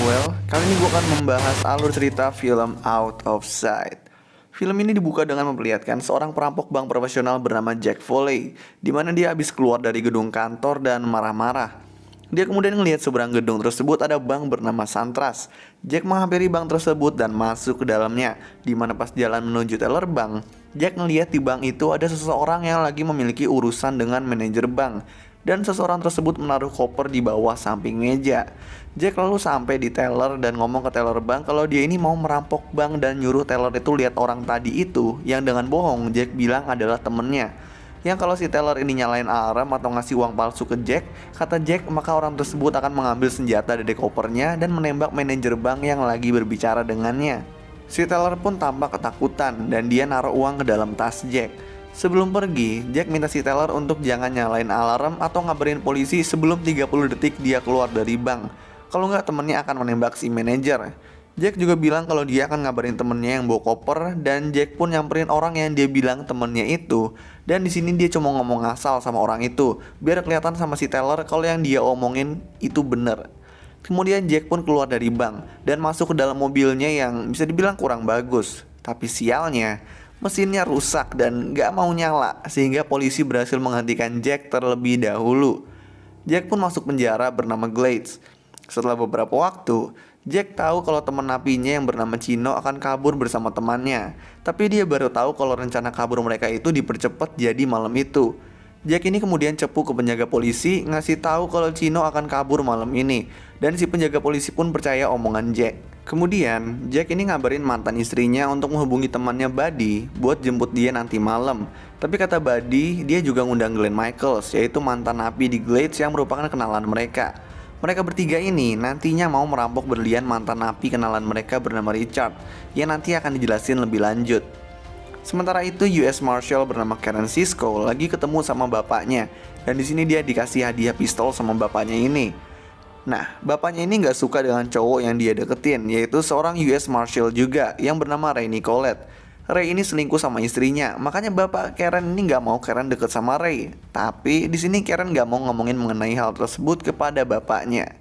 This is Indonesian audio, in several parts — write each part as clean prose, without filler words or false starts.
Well, kali ini gue akan membahas alur cerita film Out of Sight. Film ini dibuka dengan memperlihatkan seorang perampok bank profesional bernama Jack Foley, di mana dia habis keluar dari gedung kantor dan marah-marah. Dia kemudian melihat seberang gedung tersebut ada bank bernama SunTrust. Jack menghampiri bank tersebut dan masuk ke dalamnya, di mana pas jalan menuju teller bank, Jack melihat di bank itu ada seseorang yang lagi memiliki urusan dengan manajer bank. Dan seseorang tersebut menaruh koper di bawah samping meja. Jack lalu sampai di teller dan ngomong ke teller bank kalau dia ini mau merampok bank dan nyuruh teller itu lihat orang tadi itu yang dengan bohong Jack bilang adalah temennya. Yang kalau si teller ini nyalain alarm atau ngasih uang palsu ke Jack, kata Jack maka orang tersebut akan mengambil senjata dari kopernya dan menembak manajer bank yang lagi berbicara dengannya. Si teller pun tampak ketakutan dan dia naruh uang ke dalam tas Jack. Sebelum pergi, Jack minta si teller untuk jangan nyalain alarm atau ngabarin polisi sebelum 30 detik dia keluar dari bank. Kalau nggak temennya akan menembak si manajer. Jack juga bilang kalau dia akan ngabarin temennya yang bawa koper dan Jack pun nyamperin orang yang dia bilang temennya itu. Dan di sini dia cuma ngomong asal sama orang itu biar kelihatan sama si teller kalau yang dia omongin itu bener. Kemudian Jack pun keluar dari bank dan masuk ke dalam mobilnya yang bisa dibilang kurang bagus. Tapi sialnya, mesinnya rusak dan gak mau nyala sehingga polisi berhasil menghentikan Jack terlebih dahulu. Jack pun masuk penjara bernama Glades. Setelah beberapa waktu, Jack tahu kalau teman napinya yang bernama Chino akan kabur bersama temannya. Tapi dia baru tahu kalau rencana kabur mereka itu dipercepat jadi malam itu. Jack ini kemudian cepu ke penjaga polisi ngasih tahu kalau Chino akan kabur malam ini. Dan si penjaga polisi pun percaya omongan Jack. Kemudian, Jack ini ngabarin mantan istrinya untuk menghubungi temannya Buddy buat jemput dia nanti malam. Tapi kata Buddy, dia juga ngundang Glenn Michaels, yaitu mantan napi di Glades yang merupakan kenalan mereka. Mereka bertiga ini nantinya mau merampok berlian mantan napi kenalan mereka bernama Richard, yang nanti akan dijelasin lebih lanjut. Sementara itu, US Marshal bernama Karen Cisco lagi ketemu sama bapaknya, dan di sini dia dikasih hadiah pistol sama bapaknya ini. Nah, bapaknya ini nggak suka dengan cowok yang dia deketin, yaitu seorang US Marshal juga yang bernama Ray Nicolette. Ray ini selingkuh sama istrinya, makanya bapak Karen ini nggak mau Karen deket sama Ray. Tapi di sini Karen nggak mau ngomongin mengenai hal tersebut kepada bapaknya.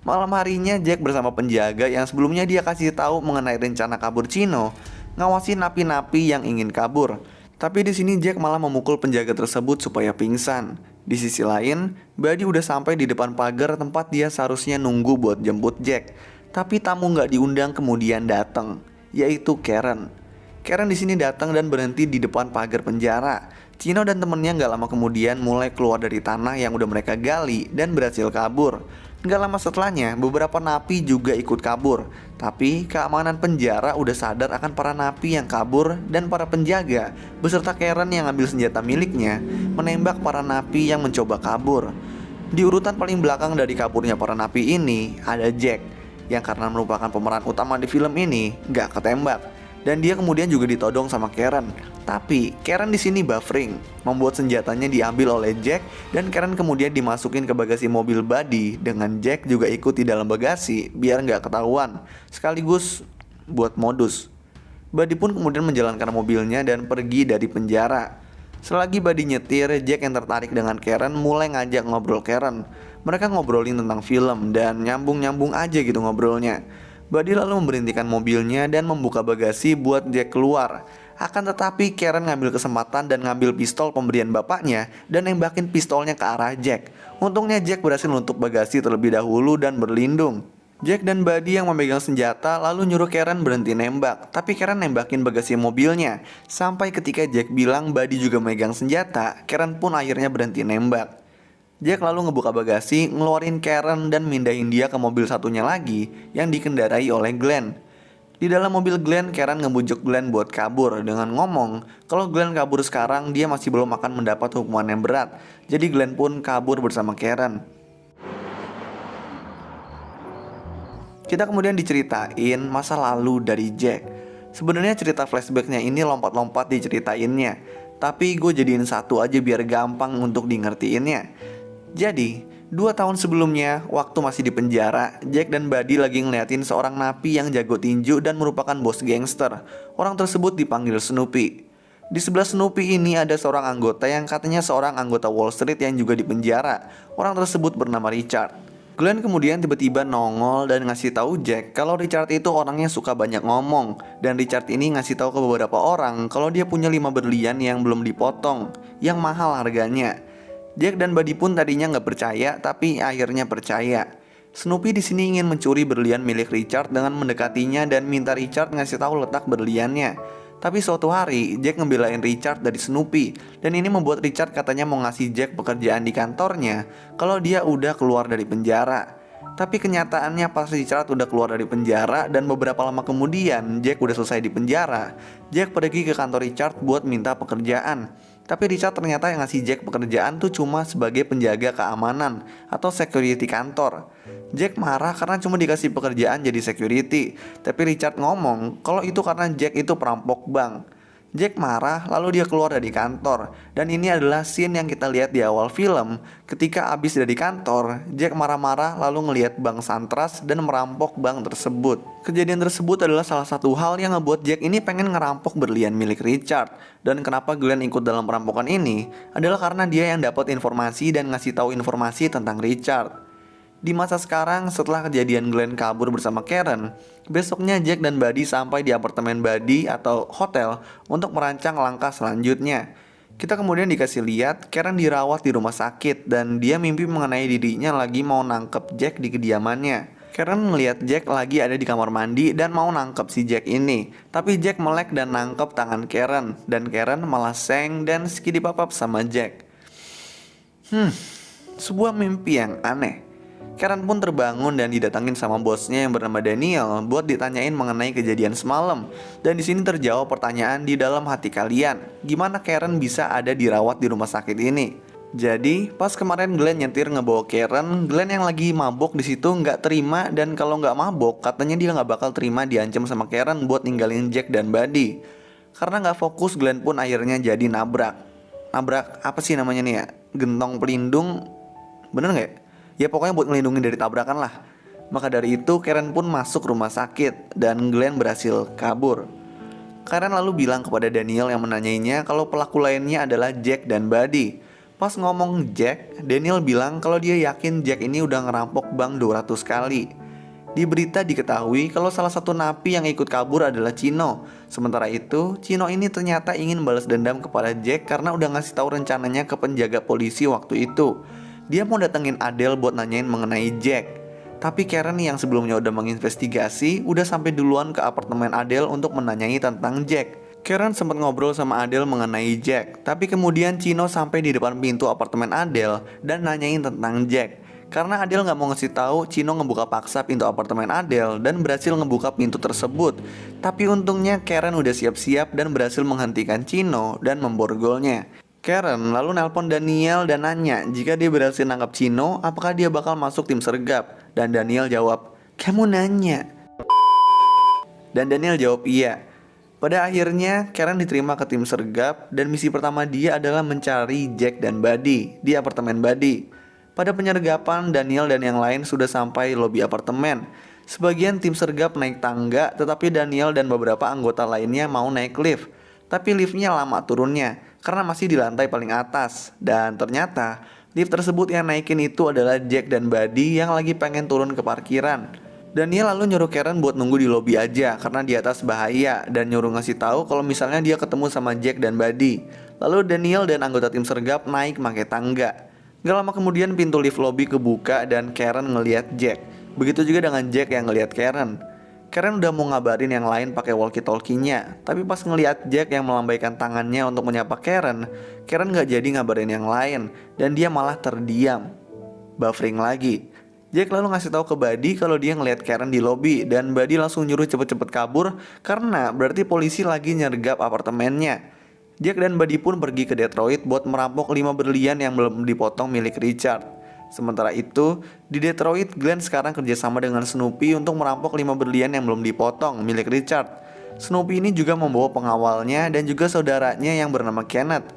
Malam harinya Jack bersama penjaga yang sebelumnya dia kasih tahu mengenai rencana kabur Chino, ngawasin napi-napi yang ingin kabur. Tapi di sini Jack malah memukul penjaga tersebut supaya pingsan. Di sisi lain, Buddy udah sampai di depan pagar tempat dia seharusnya nunggu buat jemput Jack. Tapi tamu nggak diundang kemudian datang, yaitu Karen. Karen di sini datang dan berhenti di depan pagar penjara. Chino dan temennya nggak lama kemudian mulai keluar dari tanah yang udah mereka gali dan berhasil kabur. Nggak lama setelahnya, beberapa napi juga ikut kabur. Tapi keamanan penjara udah sadar akan para napi yang kabur dan para penjaga beserta Karen yang ambil senjata miliknya menembak para napi yang mencoba kabur. Di urutan paling belakang dari kaburnya para napi ini ada Jack, yang karena merupakan pemeran utama di film ini nggak ketembak. Dan dia kemudian juga ditodong sama Karen. Tapi Karen di sini buffering, membuat senjatanya diambil oleh Jack dan Karen kemudian dimasukin ke bagasi mobil Buddy dengan Jack juga ikut di dalam bagasi biar nggak ketahuan, sekaligus buat modus. Buddy pun kemudian menjalankan mobilnya dan pergi dari penjara. Selagi Buddy nyetir, Jack yang tertarik dengan Karen mulai ngajak ngobrol Karen. Mereka ngobrolin tentang film dan nyambung-nyambung aja gitu ngobrolnya. Buddy lalu memberhentikan mobilnya dan membuka bagasi buat Jack keluar. Akan tetapi Karen ngambil kesempatan dan ngambil pistol pemberian bapaknya dan nembakin pistolnya ke arah Jack. Untungnya Jack berhasil menutup bagasi terlebih dahulu dan berlindung. Jack dan Buddy yang memegang senjata lalu nyuruh Karen berhenti nembak. Tapi Karen nembakin bagasi mobilnya. Sampai ketika Jack bilang Buddy juga memegang senjata, Karen pun akhirnya berhenti nembak. Jack lalu ngebuka bagasi, ngeluarin Karen dan mindahin dia ke mobil satunya lagi yang dikendarai oleh Glenn. Di dalam mobil Glenn, Karen ngebujuk Glenn buat kabur dengan ngomong kalau Glenn kabur sekarang dia masih belum akan mendapat hukuman yang berat. Jadi Glenn pun kabur bersama Karen. Kita kemudian diceritain masa lalu dari Jack. Sebenarnya cerita flashbacknya ini lompat-lompat diceritainnya, tapi gue jadiin satu aja biar gampang untuk di ngertiinnya. Jadi, 2 tahun sebelumnya, waktu masih di penjara, Jack dan Buddy lagi ngeliatin seorang napi yang jago tinju dan merupakan bos gangster. Orang tersebut dipanggil Snoopy. Di sebelah Snoopy ini ada seorang anggota yang katanya seorang anggota Wall Street yang juga di penjara. Orang tersebut bernama Richard. Glenn kemudian tiba-tiba nongol dan ngasih tahu Jack kalau Richard itu orangnya suka banyak ngomong, dan Richard ini ngasih tahu ke beberapa orang kalau dia punya 5 berlian yang belum dipotong, yang mahal harganya. Jack dan Buddy pun tadinya nggak percaya, tapi akhirnya percaya. Snoopy di sini ingin mencuri berlian milik Richard dengan mendekatinya dan minta Richard ngasih tahu letak berliannya. Tapi suatu hari, Jack ngebelain Richard dari Snoopy, dan ini membuat Richard katanya mau ngasih Jack pekerjaan di kantornya kalau dia udah keluar dari penjara. Tapi kenyataannya pas Richard udah keluar dari penjara dan beberapa lama kemudian Jack udah selesai di penjara, Jack pergi ke kantor Richard buat minta pekerjaan. Tapi Richard ternyata yang ngasih Jack pekerjaan tuh cuma sebagai penjaga keamanan atau security kantor. Jack marah karena cuma dikasih pekerjaan jadi security, tapi Richard ngomong kalau itu karena Jack itu perampok bank. Jack marah lalu dia keluar dari kantor, dan ini adalah scene yang kita lihat di awal film. Ketika abis dari kantor, Jack marah-marah lalu ngelihat bank Santras dan merampok bank tersebut. Kejadian tersebut adalah salah satu hal yang ngebuat Jack ini pengen ngerampok berlian milik Richard. Dan kenapa Glenn ikut dalam perampokan ini adalah karena dia yang dapat informasi dan ngasih tahu informasi tentang Richard. Di masa sekarang, setelah kejadian Glenn kabur bersama Karen, besoknya Jack dan Buddy sampai di apartemen Buddy atau hotel untuk merancang langkah selanjutnya. Kita kemudian dikasih lihat Karen dirawat di rumah sakit dan dia mimpi mengenai dirinya lagi mau nangkep Jack di kediamannya. Karen melihat Jack lagi ada di kamar mandi dan mau nangkep si Jack ini. Tapi Jack melek dan nangkep tangan Karen, dan Karen malah seng dan skidipapap sama Jack. Sebuah mimpi yang aneh. Karen pun terbangun dan didatangin sama bosnya yang bernama Daniel buat ditanyain mengenai kejadian semalam. Dan di sini terjawab pertanyaan di dalam hati kalian, gimana Karen bisa ada dirawat di rumah sakit ini? Jadi pas kemarin Glenn nyetir ngebawa Karen, Glenn yang lagi mabok di situ nggak terima, dan kalau nggak mabok katanya dia nggak bakal terima diancam sama Karen buat ninggalin Jack dan Buddy. Karena nggak fokus, Glenn pun akhirnya jadi nabrak apa sih namanya nih ya? Gentong pelindung, bener nggak? Ya pokoknya buat melindungi dari tabrakan lah. Maka dari itu Karen pun masuk rumah sakit dan Glenn berhasil kabur. Karen lalu bilang kepada Daniel yang menanyainya kalau pelaku lainnya adalah Jack dan Buddy. Pas ngomong Jack, Daniel bilang kalau dia yakin Jack ini udah ngerampok bank 200 kali. Di berita diketahui kalau salah satu napi yang ikut kabur adalah Chino. Sementara itu, Chino ini ternyata ingin balas dendam kepada Jack karena udah ngasih tahu rencananya ke penjaga polisi waktu itu. Dia mau datengin Adele buat nanyain mengenai Jack. Tapi Karen yang sebelumnya udah menginvestigasi udah sampai duluan ke apartemen Adele untuk menanyai tentang Jack. Karen sempat ngobrol sama Adele mengenai Jack, tapi kemudian Chino sampai di depan pintu apartemen Adele dan nanyain tentang Jack. Karena Adele nggak mau ngasih tahu, Chino ngebuka paksa pintu apartemen Adele dan berhasil ngebuka pintu tersebut. Tapi untungnya Karen udah siap-siap dan berhasil menghentikan Chino dan memborgolnya. Karen lalu nelpon Daniel dan nanya jika dia berhasil nangkap Chino, apakah dia bakal masuk tim sergap. Dan Daniel jawab, "Kamu nanya?" Dan Daniel jawab iya. Pada akhirnya Karen diterima ke tim sergap dan misi pertama dia adalah mencari Jack dan Buddy di apartemen Buddy. Pada penyergapan, Daniel dan yang lain sudah sampai lobi apartemen. Sebagian tim sergap naik tangga, tetapi Daniel dan beberapa anggota lainnya mau naik lift. Tapi liftnya lama turunnya karena masih di lantai paling atas. Dan ternyata lift tersebut yang naikin itu adalah Jack dan Buddy yang lagi pengen turun ke parkiran. Daniel lalu nyuruh Karen buat nunggu di lobi aja karena di atas bahaya, dan nyuruh ngasih tahu kalau misalnya dia ketemu sama Jack dan Buddy. Lalu Daniel dan anggota tim sergap naik pakai tangga. Gak lama kemudian pintu lift lobi kebuka dan Karen ngeliat Jack. Begitu juga dengan Jack yang ngeliat Karen. Karen udah mau ngabarin yang lain pakai walkie-talkie-nya, tapi pas ngeliat Jack yang melambaikan tangannya untuk menyapa Karen, Karen gak jadi ngabarin yang lain dan dia malah terdiam. Buffering lagi. Jack lalu ngasih tahu ke Buddy kalau dia ngeliat Karen di lobi, dan Buddy langsung nyuruh cepet-cepet kabur karena berarti polisi lagi nyergap apartemennya. Jack dan Buddy pun pergi ke Detroit buat merampok 5 berlian yang belum dipotong milik Richard. Sementara itu, di Detroit, Glenn sekarang kerjasama dengan Snoopy untuk merampok 5 berlian yang belum dipotong milik Richard. Snoopy ini juga membawa pengawalnya dan juga saudaranya yang bernama Kenneth.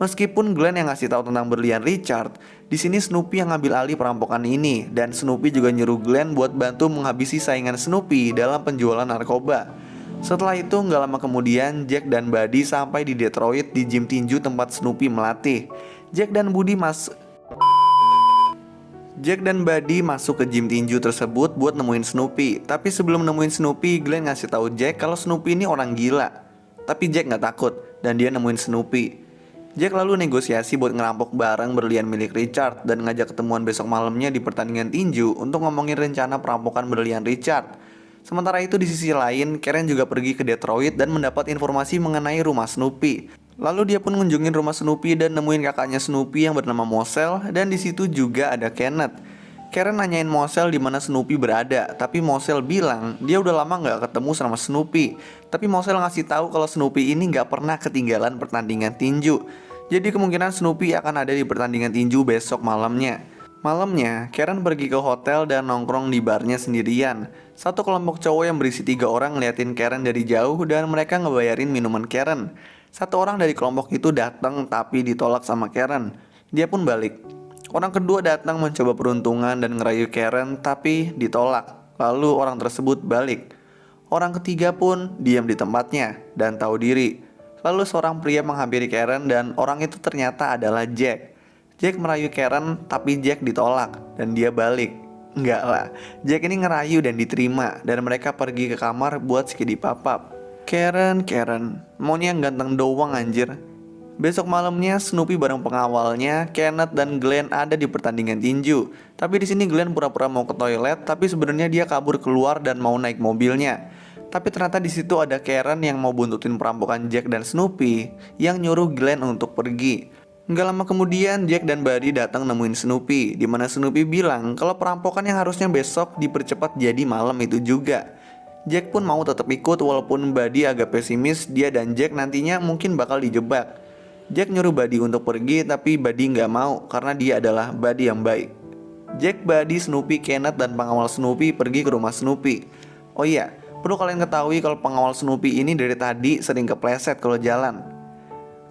Meskipun Glenn yang ngasih tahu tentang berlian Richard, di sini Snoopy yang ngambil alih perampokan ini, dan Snoopy juga nyuruh Glenn buat bantu menghabisi saingan Snoopy dalam penjualan narkoba. Setelah itu, nggak lama kemudian Jack dan Buddy sampai di Detroit di gym tinju tempat Snoopy melatih. Jack dan Buddy Jack dan Buddy masuk ke gym tinju tersebut buat nemuin Snoopy. Tapi sebelum nemuin Snoopy, Glenn ngasih tahu Jack kalau Snoopy ini orang gila. Tapi Jack nggak takut dan dia nemuin Snoopy. Jack lalu negosiasi buat ngerampok barang berlian milik Richard dan ngajak ketemuan besok malamnya di pertandingan tinju untuk ngomongin rencana perampokan berlian Richard. Sementara itu di sisi lain, Karen juga pergi ke Detroit dan mendapat informasi mengenai rumah Snoopy. Lalu dia pun ngunjungin rumah Snoopy dan nemuin kakaknya Snoopy yang bernama Moselle, dan di situ juga ada Kenneth. Karen nanyain Moselle di mana Snoopy berada, tapi Moselle bilang dia udah lama nggak ketemu sama Snoopy. Tapi Moselle ngasih tahu kalau Snoopy ini nggak pernah ketinggalan pertandingan tinju. Jadi kemungkinan Snoopy akan ada di pertandingan tinju besok malamnya. Malamnya, Karen pergi ke hotel dan nongkrong di barnya sendirian. Satu kelompok cowok yang berisi 3 orang ngeliatin Karen dari jauh dan mereka ngebayarin minuman Karen. Satu orang dari kelompok itu datang tapi ditolak sama Karen. Dia pun balik. Orang kedua datang mencoba peruntungan dan ngerayu Karen tapi ditolak. Lalu orang tersebut balik. Orang ketiga pun diam di tempatnya dan tahu diri. Lalu seorang pria menghampiri Karen dan orang itu ternyata adalah Jack. Jack merayu Karen tapi Jack ditolak dan dia balik. Enggak lah, Jack ini ngerayu dan diterima dan mereka pergi ke kamar buat skidi papap. Karen, maunya yang ganteng doang anjir. Besok malamnya Snoopy bareng pengawalnya, Kenneth dan Glenn ada di pertandingan tinju. Tapi di sini Glenn pura-pura mau ke toilet, tapi sebenarnya dia kabur keluar dan mau naik mobilnya. Tapi ternyata di situ ada Karen yang mau buntutin perampokan Jack dan Snoopy, yang nyuruh Glenn untuk pergi. Nggak lama kemudian Jack dan Buddy datang nemuin Snoopy, di mana Snoopy bilang kalau perampokan yang harusnya besok dipercepat jadi malam itu juga. Jack pun mau tetap ikut walaupun Buddy agak pesimis dia dan Jack nantinya mungkin bakal dijebak. Jack nyuruh Buddy untuk pergi tapi Buddy nggak mau karena dia adalah Buddy yang baik. Jack, Buddy, Snoopy, Kenneth dan pengawal Snoopy pergi ke rumah Snoopy. Oh iya, perlu kalian ketahui kalau pengawal Snoopy ini dari tadi sering kepleset kalau jalan.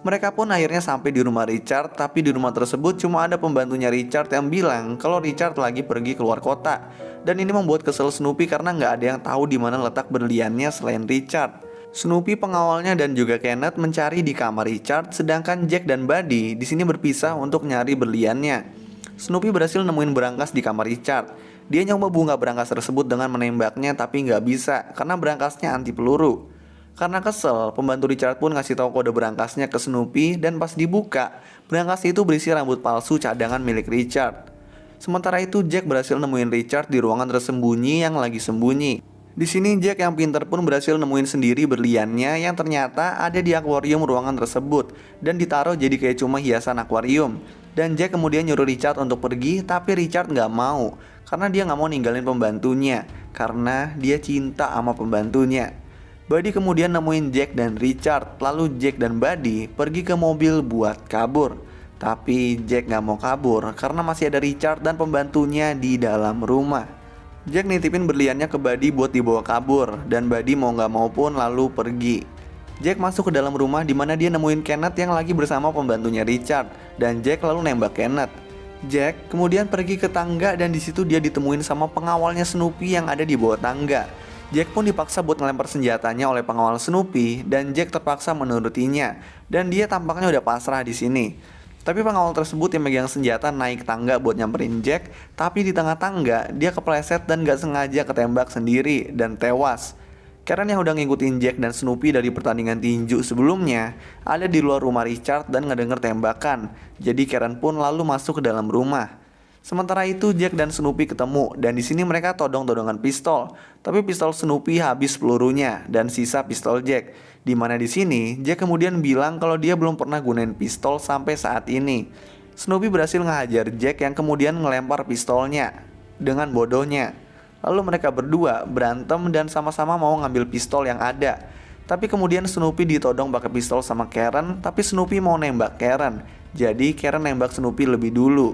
Mereka pun akhirnya sampai di rumah Richard, tapi di rumah tersebut cuma ada pembantunya Richard yang bilang kalau Richard lagi pergi keluar kota. Dan ini membuat kesel Snoopy karena nggak ada yang tahu di mana letak berliannya selain Richard. Snoopy, pengawalnya dan juga Kenneth mencari di kamar Richard, sedangkan Jack dan Buddy di sini berpisah untuk nyari berliannya. Snoopy berhasil nemuin berangkas di kamar Richard. Dia nyoba bunga berangkas tersebut dengan menembaknya tapi nggak bisa karena berangkasnya anti peluru. Karena kesel, pembantu Richard pun ngasih tahu kode berangkasnya ke Snoopy dan pas dibuka, berangkas itu berisi rambut palsu cadangan milik Richard. Sementara itu Jack berhasil nemuin Richard di ruangan tersembunyi yang lagi sembunyi. Di sini Jack yang pintar pun berhasil nemuin sendiri berliannya yang ternyata ada di akuarium ruangan tersebut dan ditaruh jadi kayak cuma hiasan akuarium. Dan Jack kemudian nyuruh Richard untuk pergi, tapi Richard nggak mau karena dia nggak mau ninggalin pembantunya karena dia cinta sama pembantunya. Buddy kemudian nemuin Jack dan Richard, lalu Jack dan Buddy pergi ke mobil buat kabur. Tapi Jack nggak mau kabur karena masih ada Richard dan pembantunya di dalam rumah. Jack nitipin berliannya ke Buddy buat dibawa kabur dan Buddy mau nggak mau pun lalu pergi. Jack masuk ke dalam rumah di mana dia nemuin Kenneth yang lagi bersama pembantunya Richard dan Jack lalu nembak Kenneth. Jack kemudian pergi ke tangga dan di situ dia ditemuin sama pengawalnya Snoopy yang ada di bawah tangga. Jack pun dipaksa buat ngelempar senjatanya oleh pengawal Snoopy dan Jack terpaksa menurutinya dan dia tampaknya udah pasrah di sini. Tapi pengawal tersebut yang megang senjata naik tangga buat nyamperin Jack, tapi di tengah tangga dia kepleset dan gak sengaja ketembak sendiri dan tewas. Karen yang udah ngikutin Jack dan Snoopy dari pertandingan tinju sebelumnya ada di luar rumah Richard dan ngedenger tembakan. Jadi Karen pun lalu masuk ke dalam rumah. Sementara itu Jack dan Snoopy ketemu dan di sini mereka todong-todongan pistol. Tapi pistol Snoopy habis pelurunya dan sisa pistol Jack. Di mana di sini Jack kemudian bilang kalau dia belum pernah gunain pistol sampai saat ini. Snoopy berhasil ngehajar Jack yang kemudian ngelempar pistolnya dengan bodohnya. Lalu mereka berdua berantem dan sama-sama mau ngambil pistol yang ada. Tapi kemudian Snoopy ditodong pakai pistol sama Karen, tapi Snoopy mau nembak Karen. Jadi Karen nembak Snoopy lebih dulu.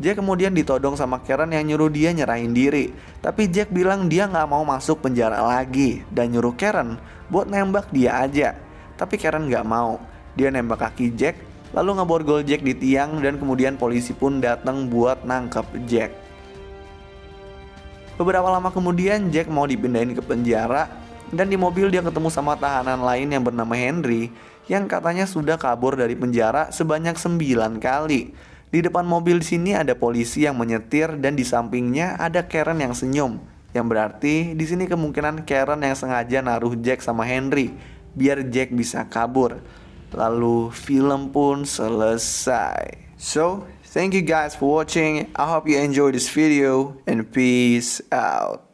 Jack kemudian ditodong sama Karen yang nyuruh dia nyerahin diri. Tapi Jack bilang dia gak mau masuk penjara lagi dan nyuruh Karen buat nembak dia aja. Tapi Karen gak mau. Dia nembak kaki Jack, lalu ngeborgol Jack di tiang dan kemudian polisi pun datang buat nangkep Jack. Beberapa lama kemudian Jack mau dipindahin ke penjara dan di mobil dia ketemu sama tahanan lain yang bernama Henry yang katanya sudah kabur dari penjara sebanyak 9 kali. Di depan mobil di sini ada polisi yang menyetir dan di sampingnya ada Karen yang senyum. Yang berarti di sini kemungkinan Karen yang sengaja naruh Jack sama Henry biar Jack bisa kabur. Lalu film pun selesai. So, thank you guys for watching. I hope you enjoy this video and peace out.